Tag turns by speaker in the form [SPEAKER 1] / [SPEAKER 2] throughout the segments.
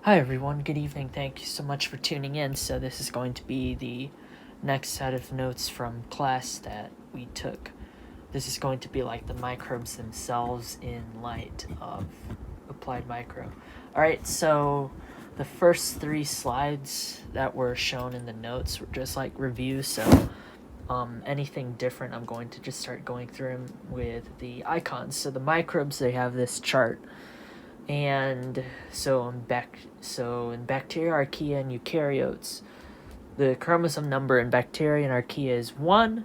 [SPEAKER 1] Hi everyone, good evening. Thank you so much for tuning in. So this is going to be the next set of notes from class that we took. This is going to be like the microbes themselves in light of applied micro. Alright, so the first 3 slides that were shown in the notes were just like review, so anything different I'm going to just start going through them with the icons. So the microbes, they have this chart. And so in bacteria, archaea, and eukaryotes, the chromosome number in bacteria and archaea is 1,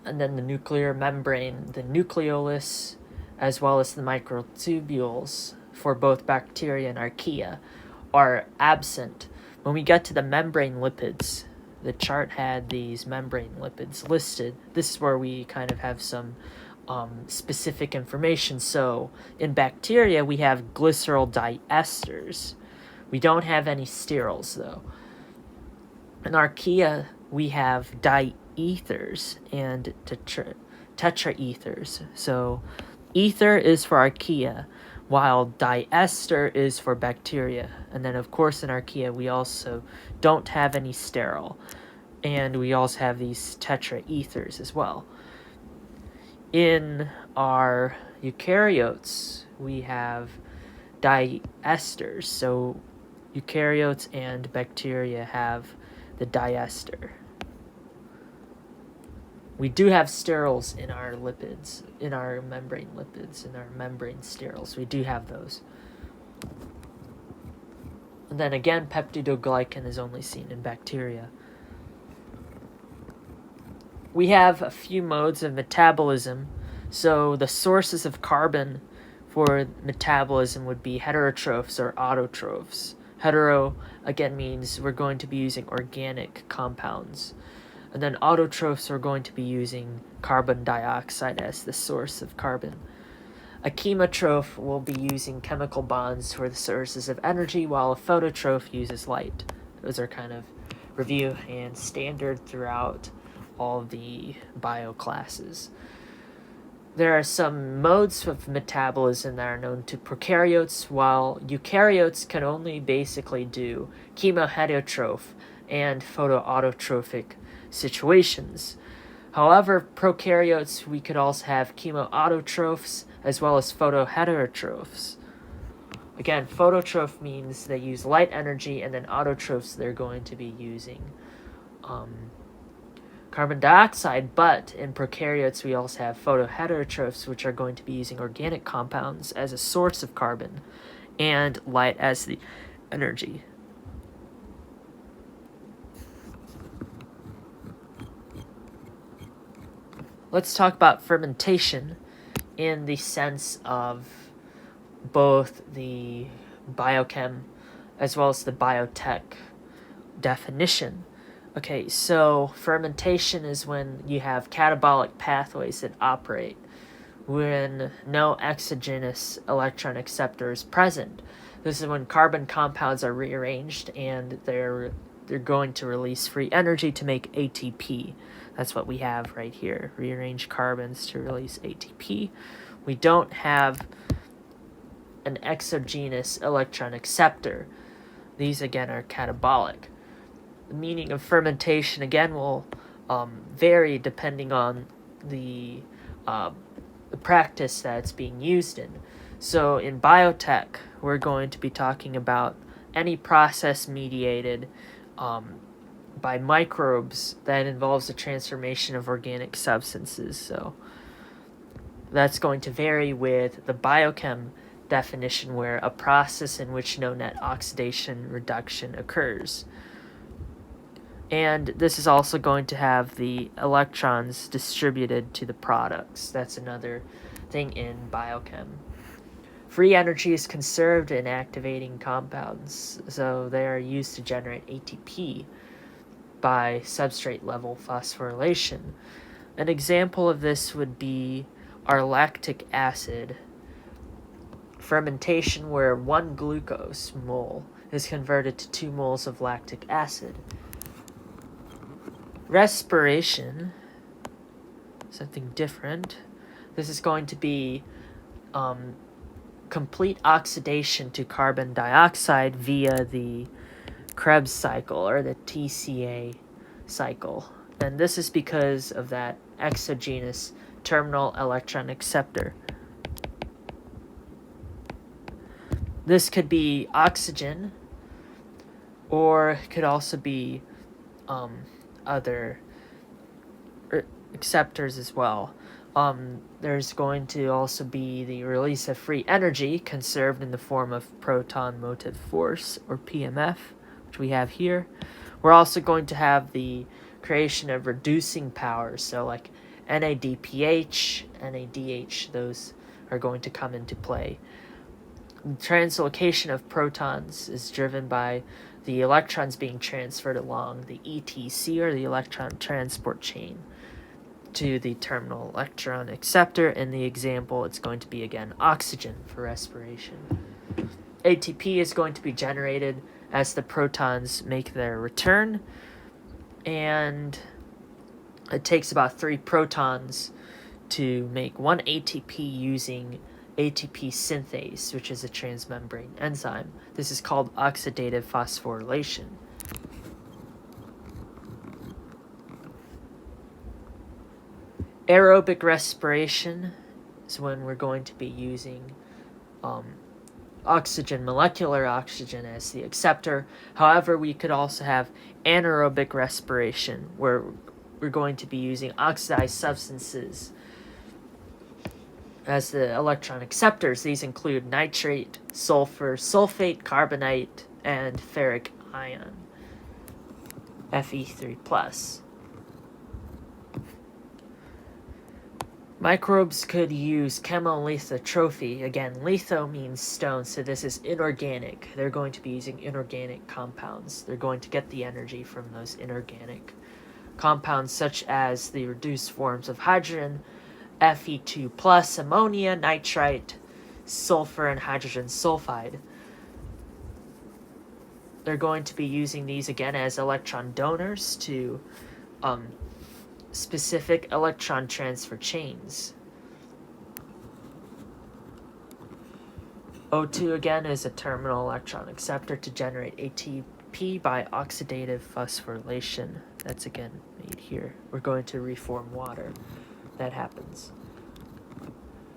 [SPEAKER 1] and then the nuclear membrane, the nucleolus, as well as the microtubules for both bacteria and archaea are absent. When we get to the membrane lipids, the chart had these membrane lipids listed. This is where we kind of have some specific information. So in bacteria, we have glycerol diesters. We don't have any sterols, though. In archaea, we have diethers and tetraethers. So ether is for archaea, while diester is for bacteria. And then, of course, in archaea, we also don't have any sterol. And we also have these tetraethers as well. In our eukaryotes, we have diesters. So eukaryotes and bacteria have the diester. We do have sterols in our lipids, in our membrane lipids, in our membrane sterols. We do have those. And then again, peptidoglycan is only seen in bacteria. We have a few modes of metabolism. So the sources of carbon for metabolism would be heterotrophs or autotrophs. Hetero, again, means we're going to be using organic compounds. And then autotrophs are going to be using carbon dioxide as the source of carbon. A chemotroph will be using chemical bonds for the sources of energy, while a phototroph uses light. Those are kind of review and standard throughout all the bio classes. There are some modes of metabolism that are known to prokaryotes, while eukaryotes can only basically do chemoheterotroph and photoautotrophic situations. However, prokaryotes, we could also have chemoautotrophs as well as photoheterotrophs. Again, phototroph means they use light energy, and then autotrophs, they're going to be using carbon dioxide, but in prokaryotes we also have photoheterotrophs, which are going to be using organic compounds as a source of carbon and light as the energy. Let's talk about fermentation in the sense of both the biochem as well as the biotech definition. Okay, so fermentation is when you have catabolic pathways that operate when no exogenous electron acceptor is present. This is when carbon compounds are rearranged and they're going to release free energy to make ATP. That's what we have right here. Rearrange carbons to release ATP. We don't have an exogenous electron acceptor. These again are catabolic. The meaning of fermentation again will vary depending on the practice that it's being used in. So in biotech, we're going to be talking about any process mediated by microbes that involves the transformation of organic substances. So that's going to vary with the biochem definition, where a process in which no net oxidation reduction occurs. And this is also going to have the electrons distributed to the products. That's another thing in biochem. Free energy is conserved in activating compounds, so they are used to generate ATP by substrate level phosphorylation. An example of this would be our lactic acid fermentation, where 1 glucose mole is converted to 2 moles of lactic acid. Respiration, something different. This is going to be complete oxidation to carbon dioxide via the Krebs cycle or the TCA cycle. And this is because of that exogenous terminal electron acceptor. This could be oxygen, or it could also be other acceptors as well. There's going to also be the release of free energy conserved in the form of proton motive force, or PMF, which we have here. We're also going to have the creation of reducing powers, so like NADPH, NADH, those are going to come into play. The translocation of protons is driven by the electrons being transferred along the ETC, or the electron transport chain, to the terminal electron acceptor. In the example, it's going to be, again, oxygen for respiration. ATP is going to be generated as the protons make their return, and it takes about 3 protons to make 1 ATP using ATP synthase, which is a transmembrane enzyme. This is called oxidative phosphorylation. Aerobic respiration is when we're going to be using oxygen, molecular oxygen, as the acceptor. However, we could also have anaerobic respiration, where we're going to be using oxidized substances as the electron acceptors. These include nitrate, sulfur, sulfate, carbonate, and ferric ion, Fe3+. Microbes could use chemolithotrophy. Again, litho means stone, so this is inorganic. They're going to be using inorganic compounds. They're going to get the energy from those inorganic compounds, such as the reduced forms of hydrogen, Fe2+, ammonia, nitrite, sulfur, and hydrogen sulfide. They're going to be using these again as electron donors to specific electron transfer chains. O2 again is a terminal electron acceptor to generate ATP by oxidative phosphorylation. That's again made here. We're going to reform water. That happens.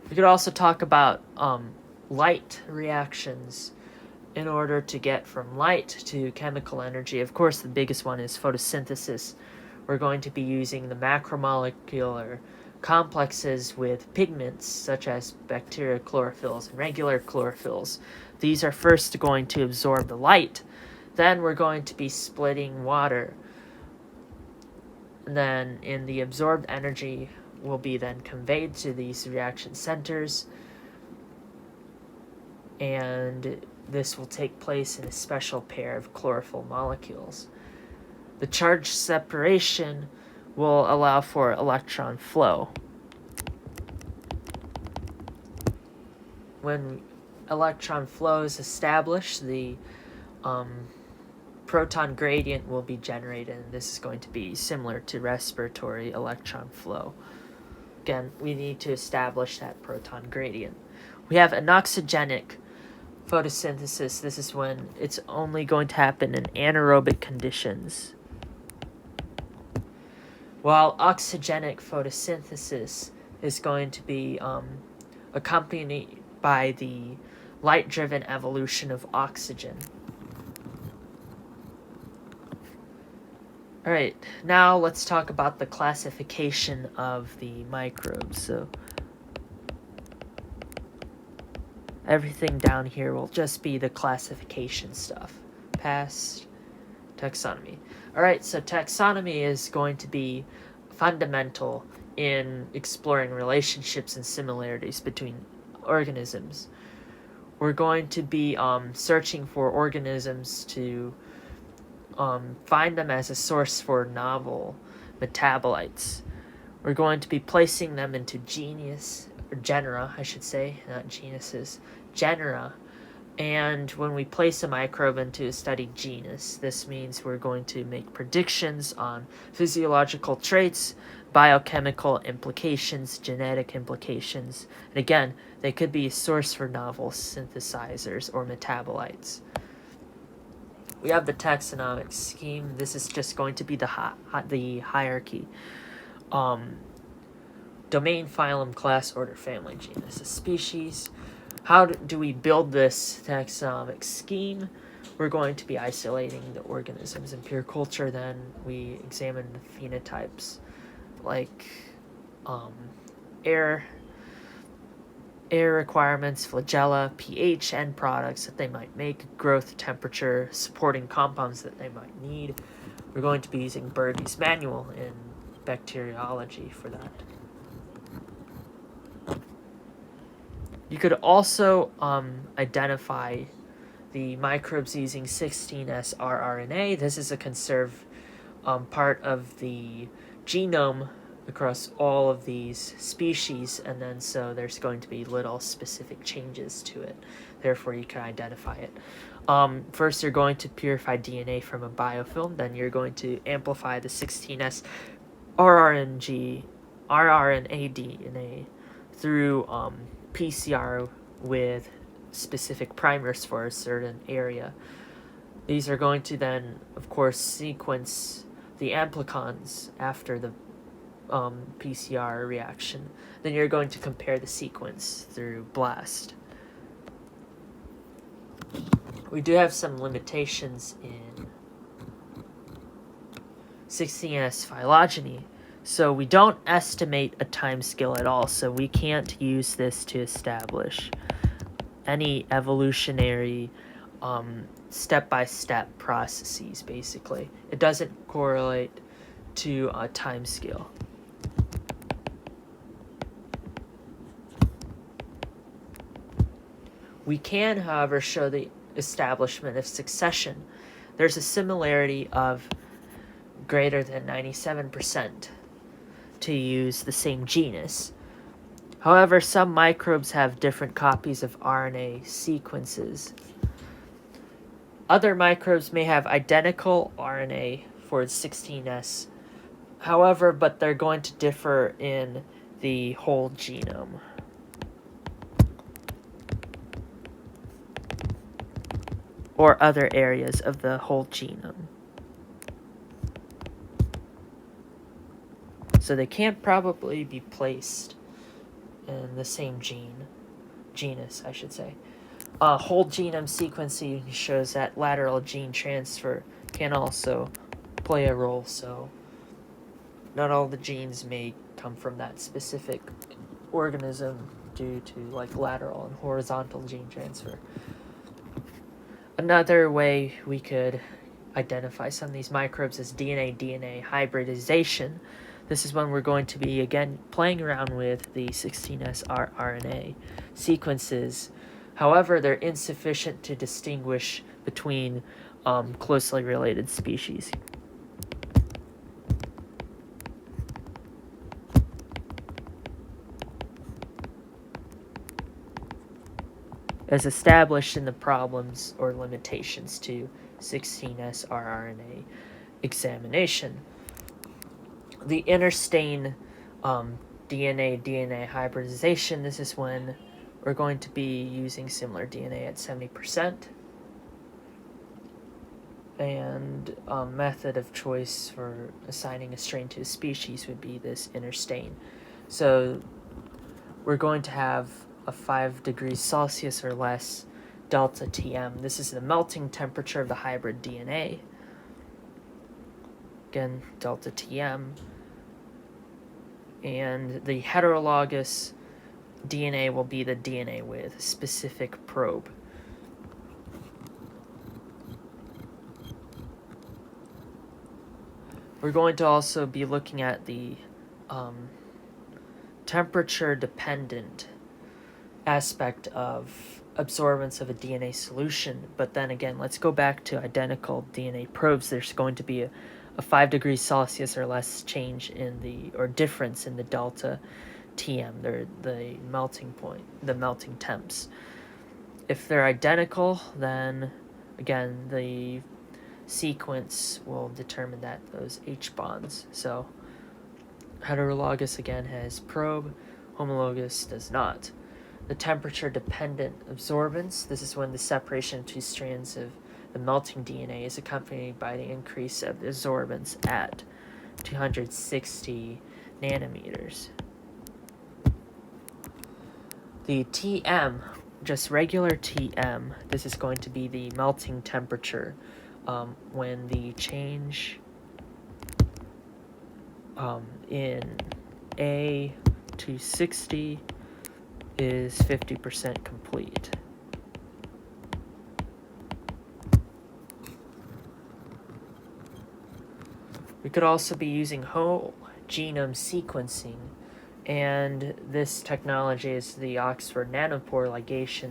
[SPEAKER 1] We could also talk about light reactions in order to get from light to chemical energy. Of course, the biggest one is photosynthesis. We're going to be using the macromolecular complexes with pigments such as bacterial chlorophylls and regular chlorophylls. These are first going to absorb the light. Then we're going to be splitting water. And then in the absorbed energy will be then conveyed to these reaction centers, and this will take place in a special pair of chlorophyll molecules. The charge separation will allow for electron flow. When electron flow is established, the proton gradient will be generated, and this is going to be similar to respiratory electron flow. Again, we need to establish that proton gradient. We have anoxygenic photosynthesis. This is when it's only going to happen in anaerobic conditions, while oxygenic photosynthesis is going to be accompanied by the light-driven evolution of oxygen. All right, now let's talk about the classification of the microbes. So everything down here will just be the classification stuff. Past taxonomy. All right, so taxonomy is going to be fundamental in exploring relationships and similarities between organisms. We're going to be searching for organisms to find them as a source for novel metabolites. We're going to be placing them into genera, I should say, not genuses, genera. And when we place a microbe into a studied genus, this means we're going to make predictions on physiological traits biochemical implications, genetic implications, and again, they could be a source for novel synthesizers or metabolites. We have the taxonomic scheme. This is just going to be the hierarchy. Domain, phylum, class, order, family, genus, a species. How do we build this taxonomic scheme? We're going to be isolating the organisms in pure culture. Then we examine the phenotypes like air requirements, flagella, pH, end products that they might make, growth, temperature, supporting compounds that they might need. We're going to be using Birdie's manual in bacteriology for that. You could also identify the microbes using 16S rRNA. This is a conserved part of the genome across all of these species, and then so there's going to be little specific changes to it. Therefore, you can identify it. First, you're going to purify DNA from a biofilm. Then you're going to amplify the 16S rRNA DNA through PCR with specific primers for a certain area. These are going to then, of course, sequence the amplicons after the PCR reaction. Then you're going to compare the sequence through BLAST. We do have some limitations in 16S phylogeny, so we don't estimate a time scale at all, so we can't use this to establish any evolutionary step-by-step processes, basically. It doesn't correlate to a time scale. We can, however, show the establishment of succession. There's a similarity of greater than 97% to use the same genus. However, some microbes have different copies of RNA sequences. Other microbes may have identical RNA for 16S, however, but they're going to differ in the whole genome. Or other areas of the whole genome. So they can't probably be placed in the same genus, I should say. Whole genome sequencing shows that lateral gene transfer can also play a role, so not all the genes may come from that specific organism due to like lateral and horizontal gene transfer. Another way we could identify some of these microbes is DNA-DNA hybridization. This is when we're going to be, again, playing around with the 16S rRNA sequences. However, they're insufficient to distinguish between closely related species. As established in the problems or limitations to 16S rRNA examination. The interstain DNA hybridization, this is when we're going to be using similar DNA at 70%. And method of choice for assigning a strain to a species would be this interstain. So we're going to have a 5 degrees Celsius or less delta Tm. This is the melting temperature of the hybrid DNA. Again, delta Tm. And the heterologous DNA will be the DNA with a specific probe. We're going to also be looking at the temperature-dependent aspect of absorbance of a DNA solution. But then again, let's go back to identical DNA probes. There's going to be a 5 degrees Celsius or less change in or difference in the delta Tm, the melting point, the melting temps. If they're identical, then again, the sequence will determine that those H bonds. So Heterologous again has probe, homologous does not. The temperature-dependent absorbance, this is when the separation of two strands of the melting DNA is accompanied by the increase of the absorbance at 260 nanometers. The TM, just regular TM, this is going to be the melting temperature when the change in A to 60 is 50% complete. We could also be using whole genome sequencing, and this technology is the Oxford nanopore ligation.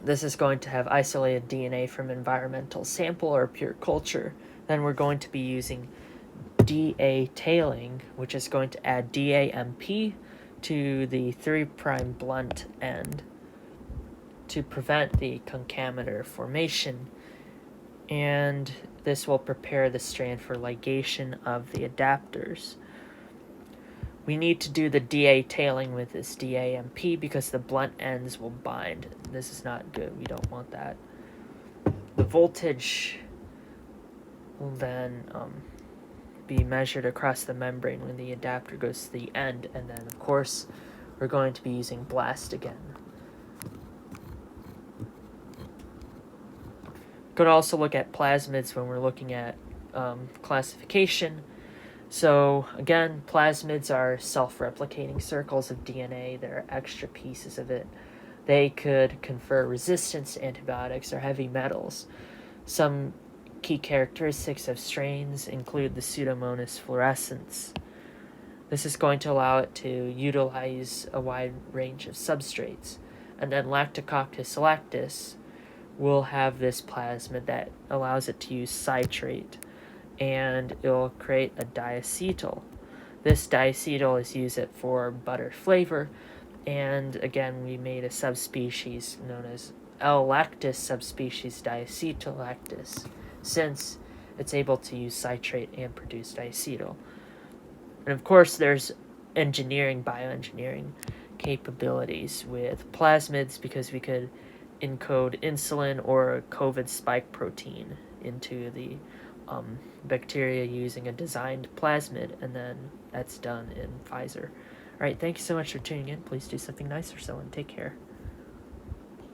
[SPEAKER 1] This is going to have isolated DNA from environmental sample or pure culture. Then we're going to be using DA tailing, which is going to add DAMP to the 3' blunt end to prevent the concameter formation, and this will prepare the strand for ligation of the adapters. We need to do the DA tailing with this DAMP because the blunt ends will bind. This is not good. We don't want that. The voltage will then be measured across the membrane when the adapter goes to the end, and then of course we're going to be using blast again. Could also look at plasmids when we're looking at classification. So again, plasmids are self-replicating circles of DNA. There are extra pieces of it. They could confer resistance to antibiotics or heavy metals. Some key characteristics of strains include the Pseudomonas fluorescens. This is going to allow it to utilize a wide range of substrates. And then Lactococcus lactis will have this plasmid that allows it to use citrate, and it will create a diacetyl. This diacetyl is used for butter flavor, and again we made a subspecies known as L. lactis subspecies diacetyl lactis, since it's able to use citrate and produce diacetyl. And of course there's bioengineering capabilities with plasmids, because we could encode insulin or a COVID spike protein into the bacteria using a designed plasmid, and then that's done in Pfizer. All right, thank you so much for tuning in. Please do something nice for someone. Take care.